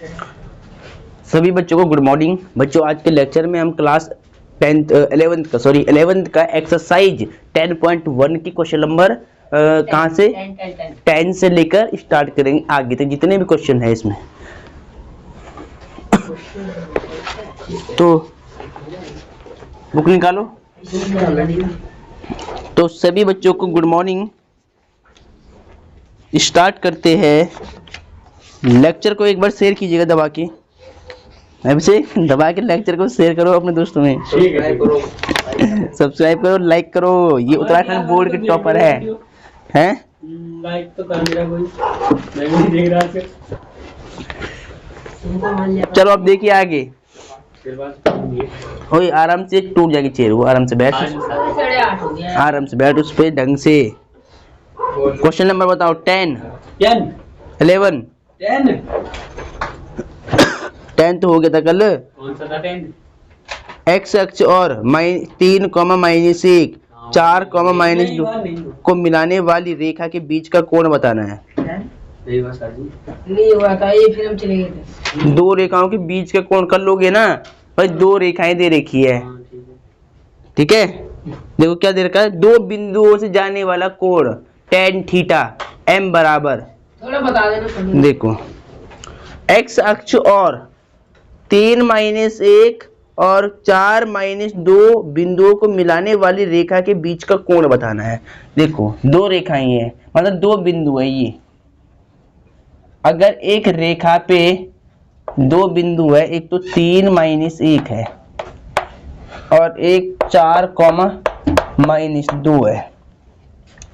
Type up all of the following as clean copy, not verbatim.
सभी बच्चों को गुड मॉर्निंग। बच्चों आज के लेक्चर में हम क्लास 11th का एक्सरसाइज 10.1 की क्वेश्चन नंबर कहाँ से 10 से लेकर स्टार्ट करेंगे आगे तक जितने भी क्वेश्चन है इसमें। तो बुक निकालो। तो सभी बच्चों को गुड मॉर्निंग। स्टार्ट करते हैं। लेक्चर को एक बार शेयर कीजिएगा दबा के, दबा के लेक्चर को शेयर करो अपने दोस्तों में। सब्सक्राइब करो, लाइक करो। ये उत्तराखंड बोर्ड के टॉपर है। लाइक तो कर मेरा कोई, मैं भी देख रहा था। चलो अब देखिए आगे। ओए आराम से टूट जाएगी चेयर, वो आराम से बैठ, आराम से बैठ उस पे ढंग से। क्वेश्चन नंबर बताओ। 10 11 10 तो हो गया था कल। कौन सा था 10? एक्स अक्ष और -3, -1, 4, -2 को मिलाने वाली रेखा के बीच का कोण बताना है। नहीं हुआ था, ये फिर हम चले गए थे। दो रेखाओं के बीच का कोण कर लोगे ना भाई। दो रेखाएं दे रखी है, ठीक है। देखो क्या दे रखा है, दो बिंदुओं से जाने वाला कोण tan थीटा m बराबर, थोड़ा बता देना। देखो एक्स अक्ष और 3 - 1 और 4 - 2 बिंदुओं को मिलाने वाली रेखा के बीच का कोण बताना है। देखो दो रेखाएं हैं, मतलब दो बिंदु है ये। अगर एक रेखा पे दो बिंदु है, एक तो 3 - 1 है और एक 4, -2 है,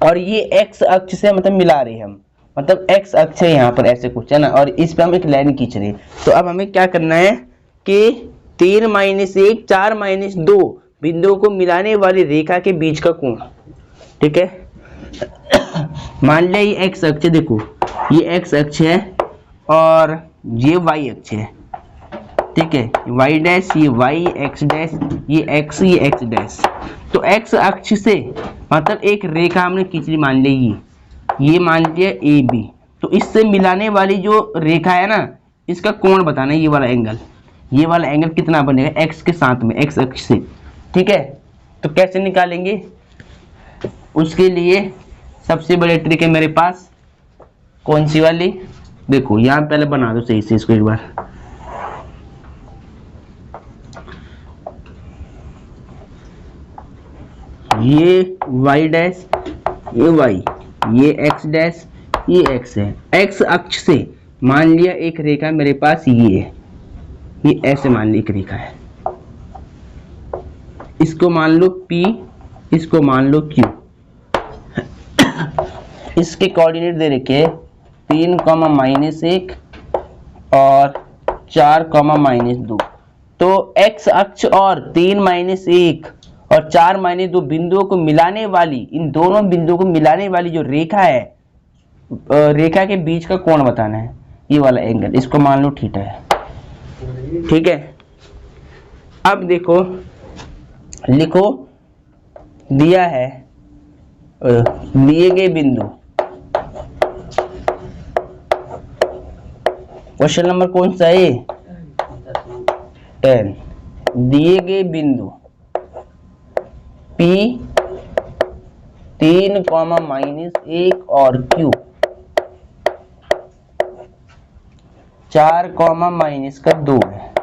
और ये एक्स अक्ष से मतलब मिला रहे हैं हम, मतलब एक्स अक्ष है यहाँ पर ऐसे कुछ है ना, और इस पे हम एक लाइन खींच रहे हैं। तो अब हमें क्या करना है कि 3 - 1, 4 - 2 बिंदुओं को मिलाने वाली रेखा के बीच का कोण, ठीक है। मान लिया ये एक्स अक्ष, देखो ये एक्स अक्ष है और ये वाई अक्ष है, ठीक है। वाई डैश, ये वाई, एक्स डैश, ये एक्स, ये एक्स डैश। तो एक्स अक्ष से मतलब एक रेखा हमने खींच ली, मान ली ये मान लिया ए बी। तो इससे मिलाने वाली जो रेखा है ना, इसका कोण बताना है। ये वाला एंगल, ये वाला एंगल कितना बनेगा एक्स के साथ में, एक्स अक्ष से, ठीक है। तो कैसे निकालेंगे, उसके लिए सबसे बड़ी ट्रिक है मेरे पास। कौन सी वाली, देखो यहाँ पहले बना दो सही से इसको एक बार। ये वाई डैश, ये वाई, ये एक्स डैश, ये एक्स है। एक्स अक्ष से मान लिया एक रेखा मेरे पास ये है, ये ऐसे मान ली एक रेखा है। इसको मान लो P, इसको मान लो Q। इसके कोऑर्डिनेट दे रखे 3, -1 और 4, -2। तो एक्स अक्ष और 3 - 1 और 4 - 2 बिंदुओं को मिलाने वाली, इन दोनों बिंदुओं को मिलाने वाली जो रेखा है, रेखा के बीच का कोण बताना है। ये वाला एंगल, इसको मान लो थीटा है, ठीक है। अब देखो लिखो, दिया है दिए गए बिंदु, क्वेश्चन नंबर कौन सा है 10। दिए गए बिंदु P 3, -1 और Q 4, -2 है।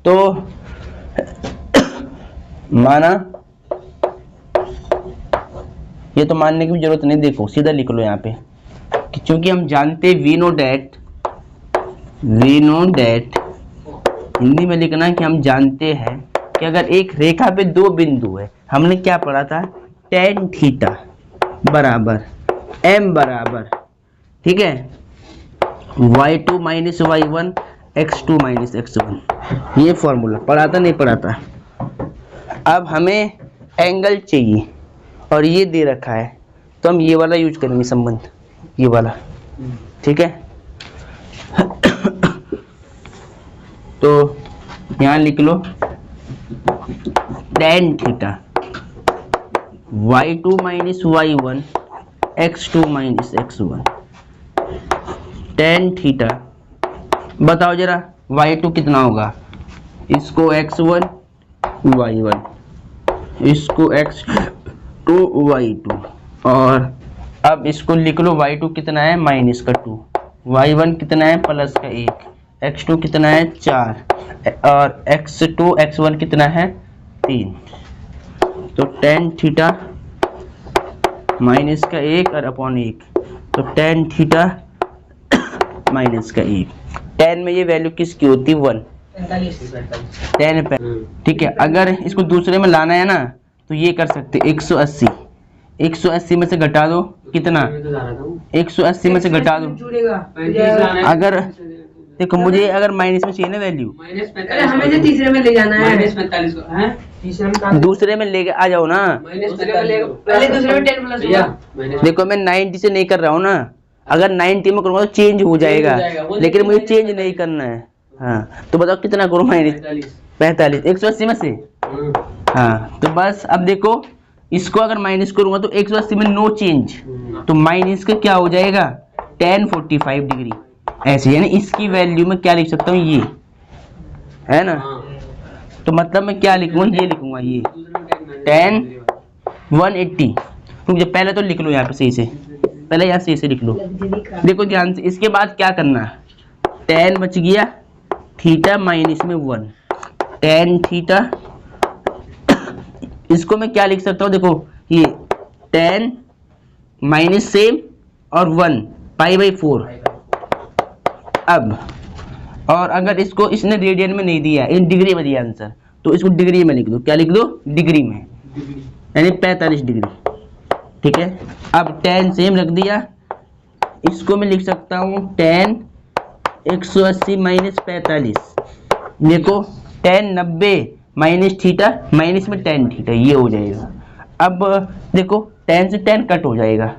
तो माना, ये तो मानने की भी जरूरत नहीं, देखो सीधा लिख लो यहाँ पे कि चूंकि हम जानते वी नो डैट, हिंदी में लिखना है कि हम जानते हैं कि अगर एक रेखा पे दो बिंदु है, हमने क्या पढ़ा था tan थीटा बराबर m बराबर, ठीक है, y2 - y1 x2 - x1। ये फॉर्मूला पढ़ा था नहीं पढ़ा था। अब हमें एंगल चाहिए और ये दे रखा है, तो हम ये वाला यूज करेंगे संबंध, ये वाला, ठीक है। तो यहाँ लिख लो tan theta y2 - y1 x2 - x1 tan theta बताओ जरा y2 कितना होगा। इसको x1 y1, इसको x2 y2, और अब इसको लिख लो y2 कितना है -2, y1 कितना है +1, x2 कितना है 4, और x2 x1 कितना है 3। तो tan थीटा -1 और अपॉन 1, तो tan थीटा -1। tan में ये वैल्यू किसकी होती है 1, tan पे, ठीक है। अगर इसको दूसरे में लाना है ना तो ये कर सकते 180, 180 में से घटा दो कितना, 180 में से घटा दो, अगर देखो मुझे अगर माइनस में चाहिए ना वैल्यू, हमें तो तीसरे में ले जाना है, -45 को है, दूसरे में लेके आ जाओ ना, पहले दूसरे में 10 प्लस। देखो मैं 90 से नहीं कर रहा हूँ ना, अगर 90 में करूँगा तो चेंज हो जाएगा, लेकिन मुझे चेंज नहीं करना है। हाँ तो बताओ कितना करूँ, -45, 180 में से। हाँ तो बस अब देखो इसको अगर माइनस करूँगा तो 180 में नो चेंज, तो माइनस का क्या हो जाएगा tan 45 डिग्री ऐसे, यानी इसकी वैल्यू में क्या लिख सकता हूँ, ये है ना। तो मतलब मैं क्या लिखूंगा, ये लिखूंगा ये tan 180। तुम पहले तो लिख लो यहाँ पे सही से, पहले यहाँ से लिख लो। देखो ध्यान से, इसके बाद क्या करना, tan बच गया, थीटा माइनस में 1, tan थीटा, इसको मैं क्या लिख सकता हूँ, देखो ये tan माइनस सेम और 1 π/4। अब और अगर इसको इसने रेडियन में नहीं दिया, इन डिग्री में दिया आंसर, तो इसको डिग्री में लिख दो, क्या लिख दो, डिग्री में, यानी 45 डिग्री, ठीक है। अब tan सेम रख दिया, इसको मैं लिख सकता हूँ tan 180 माइनस 45, देखो tan 90 माइनस थीटा, माइनस में tan थीटा, ये हो जाएगा। अब देखो tan से tan कट हो जाएगा,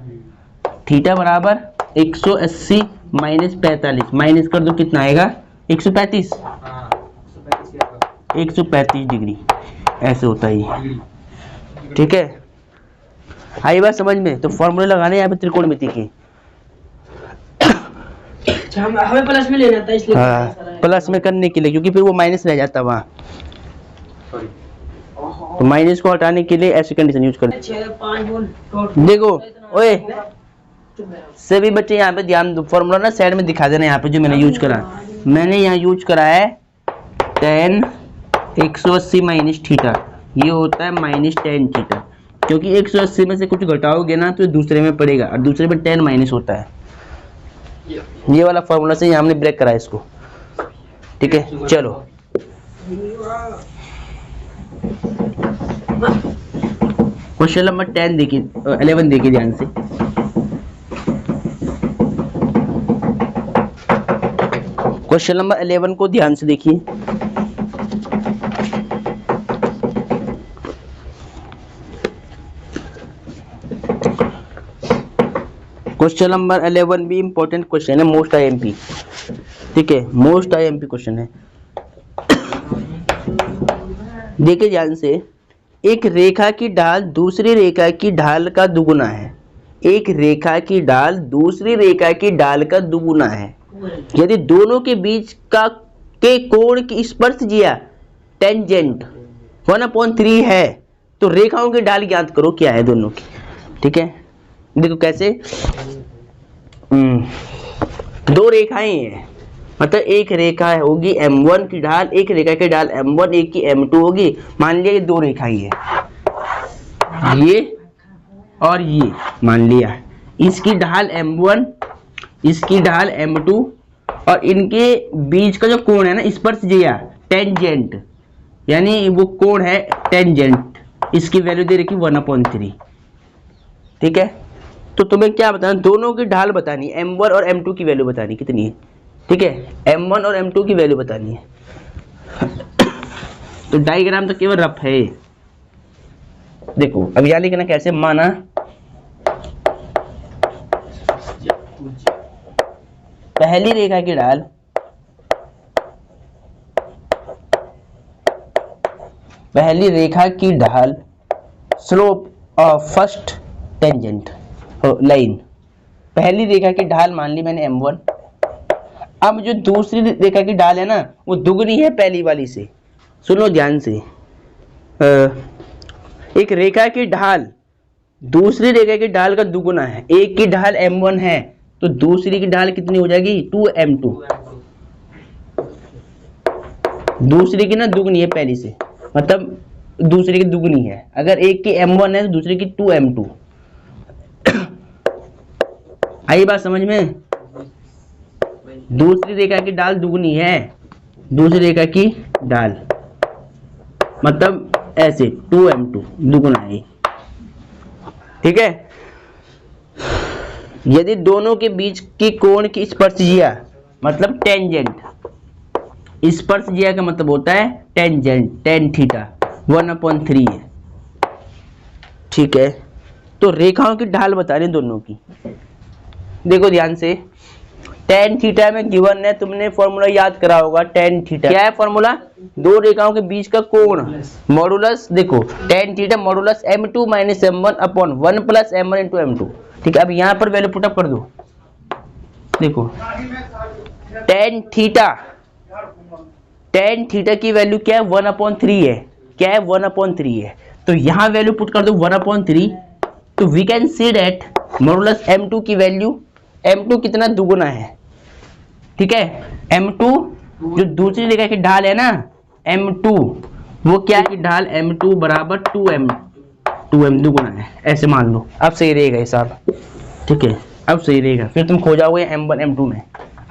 थीटा बराबर 180 माइनस 45, माइनस कर दो कितना आएगा 135, 135 डिग्री ऐसे होता है ये, ठीक है। आई बात समझ में। तो फॉर्मूले लगाने यहाँ पे त्रिकोणमिति के, हमें प्लस में लेना था इसलिए, हाँ प्लस में करने के लिए, क्योंकि फिर वो माइनस रह जाता वहाँ, तो माइनस को हटाने के लिए ऐसी कंडीशन यूज कर। 5 वोल्ट देखो ओए सभी बच्चे यहाँ पे ध्यान दो, फॉर्मूला ना साइड में दिखा देना, यहाँ पे जो मैंने यूज करा, मैंने यहाँ यूज करा है tan 180 माइनस थीटा, ये होता है माइनस tan थीटा, क्योंकि 180 में से कुछ घटाओगे ना तो दूसरे में पड़ेगा, और दूसरे में tan माइनस होता है। ये वाला फॉर्मूला से हमने ब्रेक करा इसको, ठीक है। चलो क्वेश्चन नंबर 10 देखिए, 11 देखिए ध्यान से। क्वेश्चन नंबर 11 को ध्यान से देखिए। क्वेश्चन नंबर 11 भी इंपॉर्टेंट क्वेश्चन है, मोस्ट आईएमपी, ठीक है, मोस्ट आईएमपी क्वेश्चन है। देखिए ध्यान से, एक रेखा की ढाल दूसरी रेखा की ढाल का दुगुना है, एक रेखा की ढाल दूसरी रेखा की ढाल का दुगुना है, यदि दोनों के बीच का के कोण की स्पर्शजिया टेंजेंट 1/3 है तो रेखाओं की ढाल ज्ञात करो क्या है दोनों की, ठीक है। देखो कैसे, दो रेखाएं हैं, मतलब एक रेखा होगी m1 की ढाल, एक रेखा की ढाल m1, एक की m2 होगी। मान लिया ये दो रेखाएं हैं, ये और ये, मान लिया इसकी ढाल m1, इसकी ढाल m2, और इनके बीच का जो कोण है ना स्पर्शजिया टेंजेंट, यानी वो कोण है टेंजेंट, इसकी वैल्यू दे रखी 1/3, ठीक है। तो तुम्हें क्या बताना, दोनों की ढाल बतानी है, m1 और m2 की वैल्यू बतानी कितनी है, ठीक है, m1 और m2 की वैल्यू बतानी है। तो डायग्राम तो केवल रफ है, देखो अब यहाँ लिखना कैसे, माना पहली रेखा की ढाल slope of first tangent line, पहली रेखा की ढाल मान ली मैंने m1, अब जो दूसरी रेखा की ढाल है ना वो दुगनी है पहली वाली से। सुनो ध्यान से, एक रेखा की ढाल दूसरी रेखा की ढाल का दुगुना है। एक की ढाल m1 है तो दूसरी की ढाल कितनी हो जाएगी 2m2। दूसरी की ना दुगनी है पहली से, मतलब दूसरी की दुगनी है। अगर एक की m1 है तो दूसरी की 2m2। आई बात समझ में? दूसरी रेखा की ढाल दुगनी है, दूसरी रेखा की ढाल मतलब ऐसे 2m2 दुगुना है, ठीक है। यदि दोनों के बीच की कोण की स्पर्शजिया मतलब टेंजेंट, स्पर्शजिया का मतलब होता है टेंजेंट, टेन थीटा 1/3 है, ठीक है। तो रेखाओं की ढाल बता रहे दोनों की। देखो ध्यान से, टेन थीटा में गिवन है, तुमने फॉर्मूला याद करा होगा। टेन थीटा क्या है फॉर्मूला? दो रेखाओं के बीच का कोण मॉडुलस। देखो tan theta modulus m2 minus m1 upon 1 plus m1 into m2, ठीक है। अब यहाँ पर वैल्यू पुटअप कर दो। देखो टेन थीटा की वैल्यू क्या है 1/3 है। क्या है 1/3 है, तो यहाँ वैल्यू पुट कर दो 1/3। तो we can see that modulus m2 की वैल्यू, m2 कितना दुगुना है, ठीक है। m2 जो दूसरी रेखा की ढाल है ना m2, वो क्या की ढाल m2 बराबर 2m दुगुना है, ऐसे मान लो। अब सही रहेगा हिसाब, ठीक है। अब सही रहेगा, फिर तुम खो जाओगे m1 m2 में।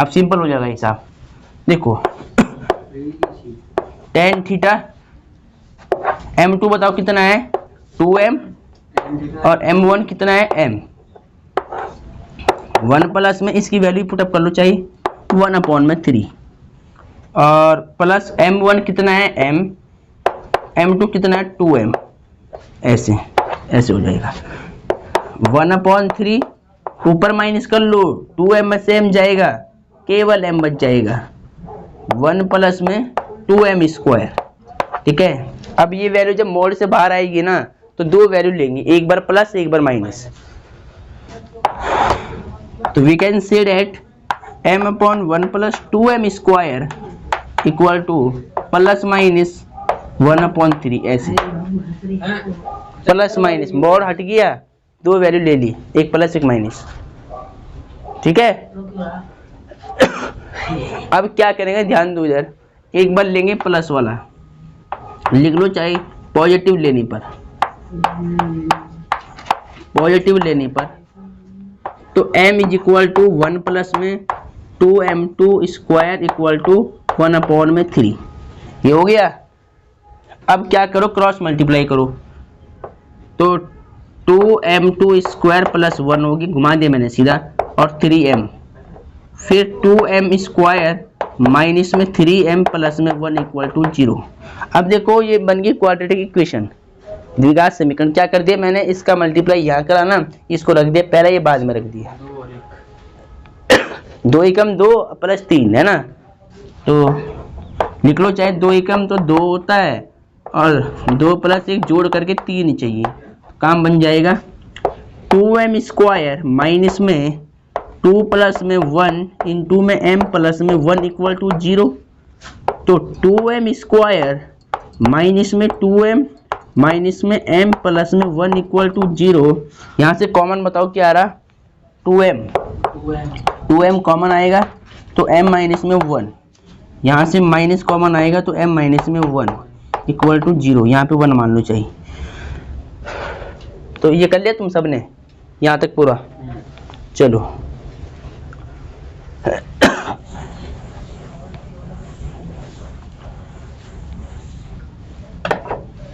अब सिंपल हो जाएगा हिसाब। देखो टेन थीटा m2 बताओ कितना है 2m और m1 कितना है m। 1 प्लस में इसकी वैल्यू पुटअप कर लो, चाहिए 1/3 और प्लस m1 कितना है m, m2 कितना है 2m, ऐसे ऐसे हो जाएगा। 1/3 ऊपर माइनस कर लो, 2m में से m जाएगा, केवल m बच जाएगा। 1 प्लस में 2m स्क्वायर, ठीक है। अब ये वैल्यू जब मोड से बाहर आएगी ना तो दो वैल्यू लेंगे, एक बार प्लस एक बार माइनस। तो we can say that m/1 plus 2m square equal to plus minus 1/3, ऐसे प्लस माइनस मोड हट गया, दो वैल्यू ले ली, एक प्लस एक माइनस, ठीक है। अब क्या करेंगे ध्यान दो इधर, एक बार लेंगे प्लस वाला, लिख लो चाहे पॉजिटिव लेने पर, पॉजिटिव लेने पर। तो m is equal to 1 plus में 2m2 स्क्वायर इक्वल टू 1/3, ये हो गया। अब क्या करो क्रॉस मल्टीप्लाई करो, तो 2m2 स्क्वायर प्लस 1 होगी, घुमा दिया मैंने सीधा, और 3m, फिर 2m स्क्वायर माइनस में 3m प्लस में 1 इक्वल टू 0। अब देखो ये बन गई क्वाड्रेटिक इक्वेशन, द्विघात समीकरण। क्या कर दिया मैंने, इसका मल्टीप्लाई यहाँ करा ना, इसको रख दिया पहले, ये बाद में रख दिया। 2 एकम 2 प्लस 3 है ना, तो लिख लो चाहे 2 एकम तो 2 होता है और 2 प्लस 1 जोड़ करके 3 ही चाहिए, काम बन जाएगा। 2m स्क्वायर माइनस में 2 प्लस में 1 इंटू में m प्लस में 1 इक्वल टू 0। तो 2m स्क्वायर माइनस में 2m माइनस में m प्लस में 1 इक्वल टू 0। यहाँ से कॉमन बताओ क्या आ रहा, 2m कॉमन आएगा तो m माइनस में 1, यहाँ से माइनस कॉमन आएगा तो m माइनस में 1 इक्वल टू 0, यहाँ पे 1 मान लो चाहिए। तो ये कर लिया तुम सबने यहाँ तक पूरा, चलो।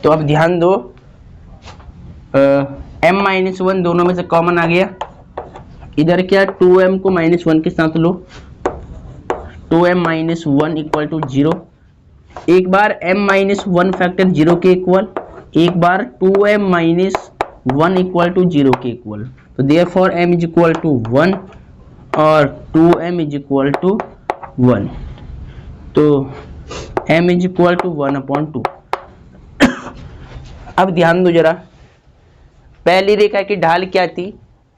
तो अब ध्यान दो, m माइनस 1 दोनों में से कॉमन आ गया, इधर क्या 2m को -1 के साथ लो, 2m माइनस 1 इक्वल टू 0। एक बार m माइनस 1 फैक्टर 0 के इक्वल, एक बार 2m माइनस 1 इक्वल टू 0 के इक्वल। तो therefore m is equal to 1 और 2m इज इक्वल टू 1। तो m इज इक्वल टू 1/2। अब ध्यान दो जरा, पहली रेखा की ढाल क्या थी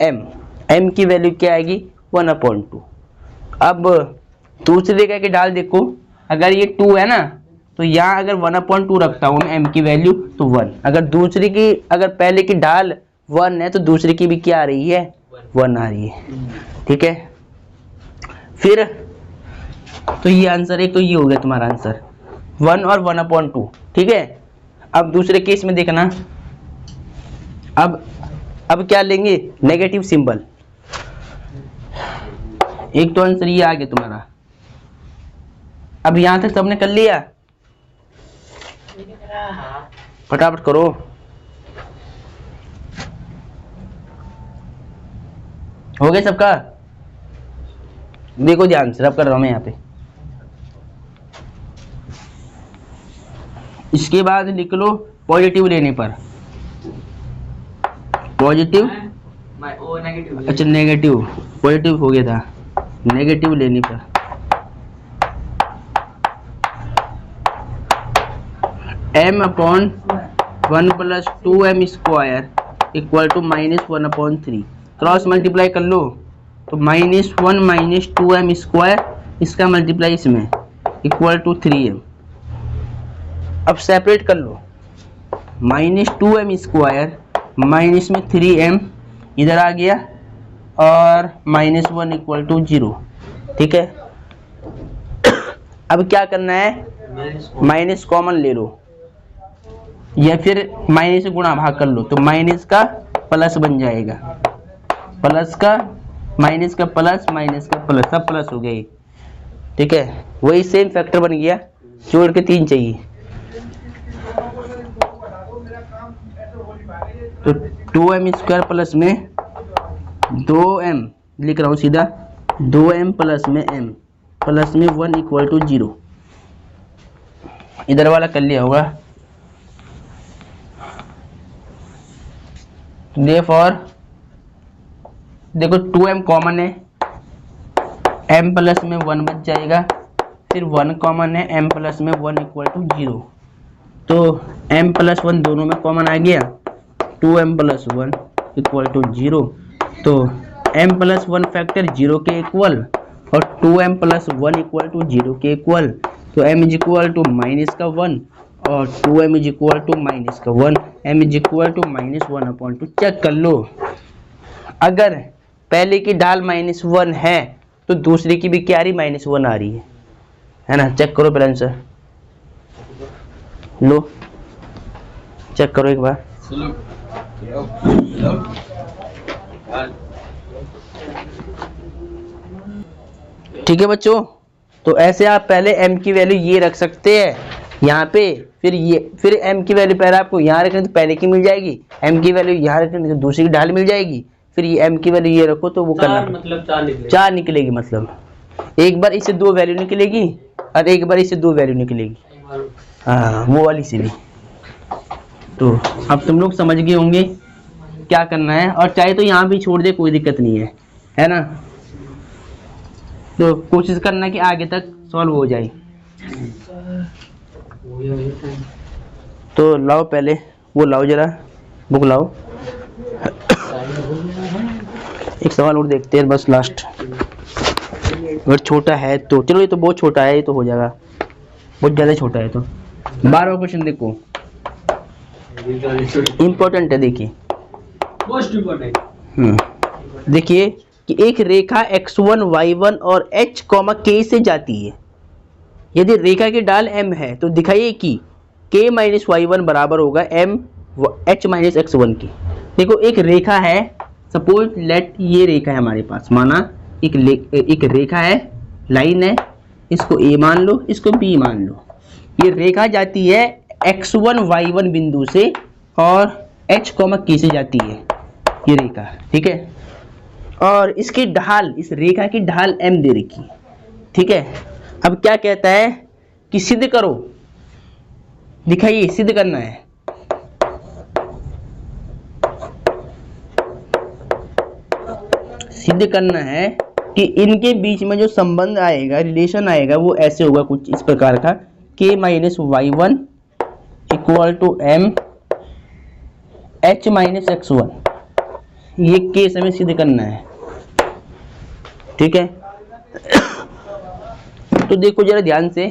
m की वैल्यू क्या आएगी 1/2। अब दूसरी रेखा की ढाल देखो, अगर ये 2 है ना तो यहाँ अगर 1/2 रखता हूँ मैं m की वैल्यू तो 1। अगर पहले की ढाल 1 है तो दूसरी की भी क्या आ रही है, 1 आ रही है। ठीक है, फिर तो ये आंसर है, तो ये हो गया तुम्हारा आंसर 1 और 1/2। ठीक है, अब दूसरे केस में देखना, अब क्या लेंगे, नेगेटिव सिंबल। एक तो आंसर ये आ गया तुम्हारा। अब यहां तक सबने कर लिया, फटाफट करो। हो गया सबका, देखो ध्यान से, अब कर रहा हूं मैं यहाँ पे। इसके बाद लिख लो पॉजिटिव लेने पर, पॉजिटिव, अच्छा नेगेटिव, पॉजिटिव हो गया था, नेगेटिव लेने पर m/1 + 2m² = -1/3। क्रॉस मल्टीप्लाई कर लो तो -1 - 2m², इसका मल्टीप्लाई इसमें = 3m। अब सेपरेट कर लो, -2m² माइनस में 3m इधर आ गया और -1 = 0। ठीक है, अब क्या करना है, माइनस कॉमन ले लो या फिर माइनस से गुणा भाग कर लो, तो माइनस का प्लस बन जाएगा, प्लस का माइनस का प्लस, माइनस का प्लस, सब प्लस हो गए। ठीक है, वही सेम फैक्टर बन गया, जोड़ के 3 चाहिए, तो 2m² प्लस में 2m लिख रहा हूँ सीधा, 2m प्लस में m प्लस में 1 = 0। इधर वाला कर लिया होगा, देयरफॉर देखो 2m कॉमन है, m प्लस में 1 बच जाएगा, फिर 1 कॉमन है, m प्लस में 1 = 0, तो m प्लस 1 दोनों में कॉमन आ गया, 2m प्लस 1 = 0, तो m प्लस 1 फैक्टर 0 के इक्वल और 2m प्लस 1 = 0 के इक्वल, तो m = -1 और 2m = -1, m = -1/2। चेक कर लो, अगर पहले की ढाल -1 है तो दूसरी की भी क्या आ रही, -1 आ रही है ना। चेक करो पहले आंसर, लो चेक करो एक बार। ठीक है बच्चों, तो ऐसे आप पहले m की वैल्यू ये रख सकते हैं यहाँ पे, फिर m की वैल्यू पहले आपको यहाँ रखने तो पहले की मिल जाएगी, m की वैल्यू यहाँ रखने तो दूसरी की ढाल मिल जाएगी, फिर ये m की वैल्यू ये रखो तो वो करना, मतलब 4 निकलेगी, मतलब एक बार इससे 2 वैल्यू निकलेगी और एक बार इससे 2 वैल्यू निकलेगी, हाँ वो वाली से भी। तो अब तुम लोग समझ गए होंगे क्या करना है, और चाहे तो यहाँ भी छोड़ दे, कोई दिक्कत नहीं है ना। तो कोशिश करना कि आगे तक सॉल्व हो जाए। तो लाओ पहले वो लाओ, जरा बुक लाओ, एक सवाल और देखते हैं बस लास्ट, अगर छोटा है तो चलो, ये तो बहुत छोटा है, ये तो हो जाएगा, बहुत ज़्यादा छोटा है। तो 12वां क्वेश्चन देखो, इम्पोर्टेंट है, देखिए मोस्ट इम्पोर्टेंट। देखिए कि एक रेखा x1 y1 और h, k से जाती है। यदि रेखा की ढाल m है तो दिखाइए कि k - y1 बराबर होगा m h - x1 की। देखो एक रेखा है, सपोज लेट ये रेखा है हमारे पास, माना एक रेखा है, लाइन है, इसको a मान लो, इसको b मान लो। ये रेखा जाती है x1 y1 बिंदु से और h, k से जाती है ये रेखा, ठीक है, और इसकी ढाल, इस रेखा की ढाल m दे रखी है, ठीक है। अब क्या कहता है कि सिद्ध करो, दिखाइए, सिद्ध करना है। सिद्ध करना है कि इनके बीच में जो संबंध आएगा, रिलेशन आएगा, वो ऐसे होगा कुछ इस प्रकार का, k - y1 = m h - x1। ये केस हमें सिद्ध करना है, ठीक है। तो देखो जरा ध्यान से,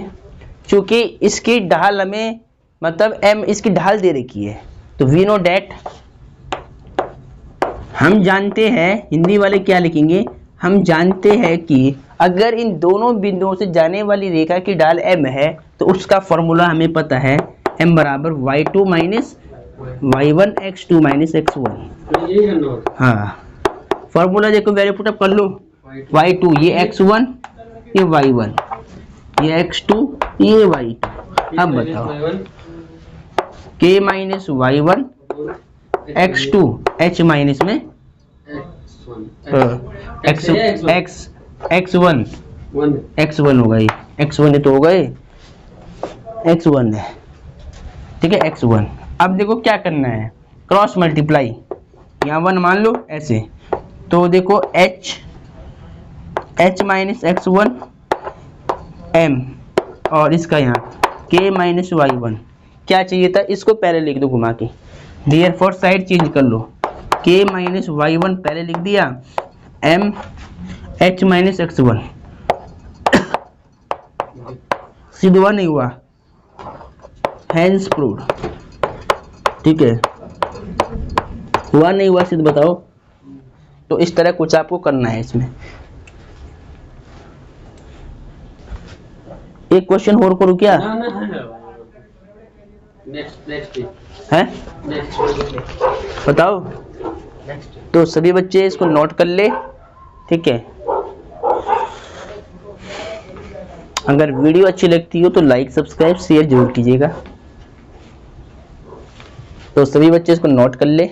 क्योंकि इसकी ढाल हमें मतलब m इसकी ढाल दे रखी है, तो वी नो डेट, हम जानते हैं, हिंदी वाले क्या लिखेंगे, हम जानते हैं कि अगर इन दोनों बिंदुओं से जाने वाली रेखा की ढाल m है तो उसका फॉर्मूला हमें पता है, m बराबर y2 minus y1 x2 minus x1। हाँ फॉर्मूला देखो, वैल्यू पुट अप कर लो, y2 ये x1 ये y1 ये x2 ये y2। अब बताओ k minus y1 x2 h minus में x1 होगा, ये x1 तो होगा, ये x1 है, ठीक है x1। अब देखो क्या करना है, क्रॉस मल्टीप्लाई, यहाँ 1 मान लो ऐसे, तो देखो h माइनस x1 m और इसका यहाँ k माइनस y1, क्या चाहिए था, इसको पहले लिख दो घुमा के, देयरफॉर साइड चेंज कर लो, k माइनस y1 पहले लिख दिया, m h माइनस x1, सिद्ध हुआ नहीं हुआ, हैंस प्रूव्ड, ठीक है, हुआ नहीं हुआ सिद्ध बताओ। तो इस तरह कुछ आपको करना है इसमें। एक क्वेश्चन और करूं क्या? नेक्स्ट है बताओ। तो सभी बच्चे इसको नोट कर ले, ठीक है। अगर वीडियो अच्छी लगती हो तो लाइक सब्सक्राइब शेयर जरूर कीजिएगा। तो सभी बच्चे इसको नोट कर ले।